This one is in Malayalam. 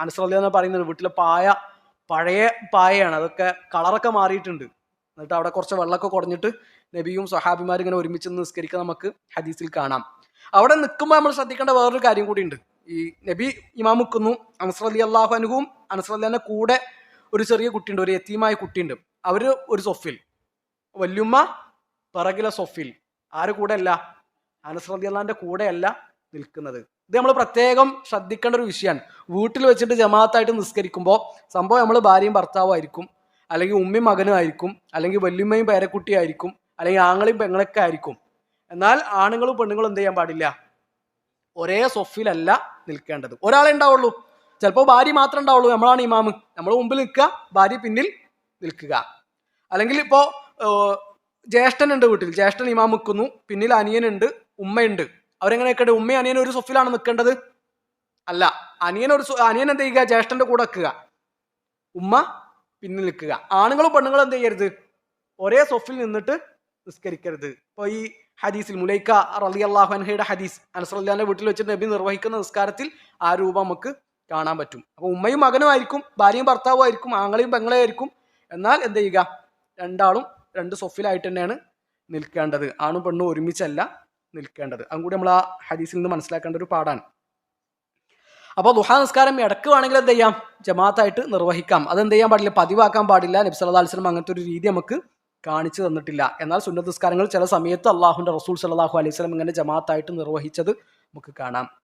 അനസ് റളിയല്ലാഹു പറയുന്നത് വീട്ടിലെ പായ പഴയ പായയാണ്, അതൊക്കെ കളറൊക്കെ മാറിയിട്ടുണ്ട്. എന്നിട്ട് അവിടെ കുറച്ച് വെള്ളമൊക്കെ കുറഞ്ഞിട്ട് നബിയും സ്വഹാബിമാരും ഇങ്ങനെ ഒരുമിച്ച് നിസ്കരിക്കാൻ നമുക്ക് ഹദീസിൽ കാണാം. അവിടെ നിൽക്കുമ്പോൾ നമ്മൾ ശ്രദ്ധിക്കേണ്ട വേറൊരു കാര്യം കൂടി ഉണ്ട്. ഈ നബി ഇമാം നിൽക്കുന്നു, അനസ് റളിയല്ലാഹു അൻഹുവും അനസ് റളിയല്ലാഹുവിന്റെ കൂടെ ഒരു ചെറിയ കുട്ടിയുണ്ട്, ഒരു യതീമായ കുട്ടിയുണ്ട്. അവര് ഒരു സൊഫിൽ, വല്യുമ്മ പിറകിലെ സൊഫിൽ. ആര് കൂടെ അല്ല? അനസ് റളിയല്ലാഹുവിന്റെ കൂടെ അല്ല നിൽക്കുന്നത്. ഇത് നമ്മൾ പ്രത്യേകം ശ്രദ്ധിക്കേണ്ട ഒരു വിഷയമാണ്. വീട്ടിൽ വെച്ചിട്ട് ജമാഅത്തായിട്ട് നിസ്കരിക്കുമ്പോൾ സംഭവം നമ്മൾ ഭാര്യയും ഭർത്താവും ആയിരിക്കും, അല്ലെങ്കിൽ ഉമ്മയും മകനും ആയിരിക്കും, അല്ലെങ്കിൽ വല്യുമ്മയും പേരക്കുട്ടിയായിരിക്കും, അല്ലെങ്കിൽ ആങ്ങളെയും പെങ്ങളൊക്കെ ആയിരിക്കും. എന്നാൽ ആണുങ്ങളും പെണ്ണുങ്ങളും എന്ത് ചെയ്യാൻ പാടില്ല? ഒരേ സൊഫിലല്ല നിൽക്കേണ്ടത്. ഒരാളെ ഉണ്ടാവുള്ളൂ. ചിലപ്പോൾ ഭാര്യ മാത്രമേ ഉണ്ടാവുള്ളൂ, നമ്മളാണ് ഇമാമ്, നമ്മൾ മുമ്പിൽ നിൽക്കുക, ഭാര്യ പിന്നിൽ നിൽക്കുക. അല്ലെങ്കിൽ ഇപ്പോൾ ജ്യേഷ്ഠനുണ്ട് വീട്ടിൽ, ജ്യേഷ്ഠൻ ഇമാം നിൽക്കുന്നു, പിന്നിൽ അനിയനുണ്ട്, ഉമ്മയുണ്ട്. അവരെങ്ങനെ നിൽക്കേണ്ടത്? ഉമ്മയും അനിയനും ഒരു സൊഫിലാണ് നിൽക്കേണ്ടത്? അല്ല. അനിയൻ എന്ത് ചെയ്യുക? ജ്യേഷ്ഠന്റെ കൂടെ നിൽക്കുക, ഉമ്മ പിന്നിൽ നിൽക്കുക. ആണുങ്ങളും പെണ്ണുങ്ങളും എന്ത് ചെയ്യരുത്? ഒരേ സൊഫിൽ നിന്നിട്ട് നിസ്കരിക്കരുത്. ഇപ്പോൾ ഈ ഹദീസിൽ മുലൈക്ക റളിയല്ലാഹു അൻഹയുടെ ഹദീസ്, അനസ് റളിയല്ലാഹുവിന്റെ വീട്ടിൽ വെച്ചിട്ട് നബി നിർവഹിക്കുന്ന നിസ്കാരത്തിൽ ആ രൂപം നമുക്ക് കാണാൻ പറ്റും. അപ്പോൾ ഉമ്മയും മകനും ആയിരിക്കും, ഭാര്യയും ഭർത്താവും ആയിരിക്കും, ആങ്ങളെയും പെങ്ങളെയും ആയിരിക്കും. എന്നാൽ എന്ത് ചെയ്യുക? രണ്ടാളും രണ്ട് സൊഫിലായിട്ട് തന്നെയാണ് നിൽക്കേണ്ടത്. ആണും പെണ്ണും ഒരുമിച്ചല്ല നിൽക്കേണ്ടത്. അതും കൂടി നമ്മൾ ആ ഹദീസിൽ നിന്ന് മനസ്സിലാക്കേണ്ട ഒരു പാഠാണ്. അപ്പോൾ ദുഹാ നിസ്കാരം ഇടക്ക് വേണമെങ്കിൽ എന്ത് ചെയ്യാം? ജമാഅത്തായിട്ട് നിർവഹിക്കാം. അതെന്ത് ചെയ്യാൻ പാടില്ല? പതിവാക്കാൻ പാടില്ല. നബി സല്ലല്ലാഹു അലൈഹി വസല്ലം അങ്ങനത്തെ ഒരു രീതി നമുക്ക് കാണിച്ചു തന്നിട്ടില്ല. എന്നാൽ സുന്നത്ത് നിസ്കാരങ്ങൾ ചില സമയത്ത് അള്ളാഹുവിന്റെ റസൂൽ സല്ലല്ലാഹു അലൈഹി വസല്ലം ഇങ്ങനെ ജമാഅത്തായിട്ട് നിർവഹിച്ചത് നമുക്ക് കാണാം.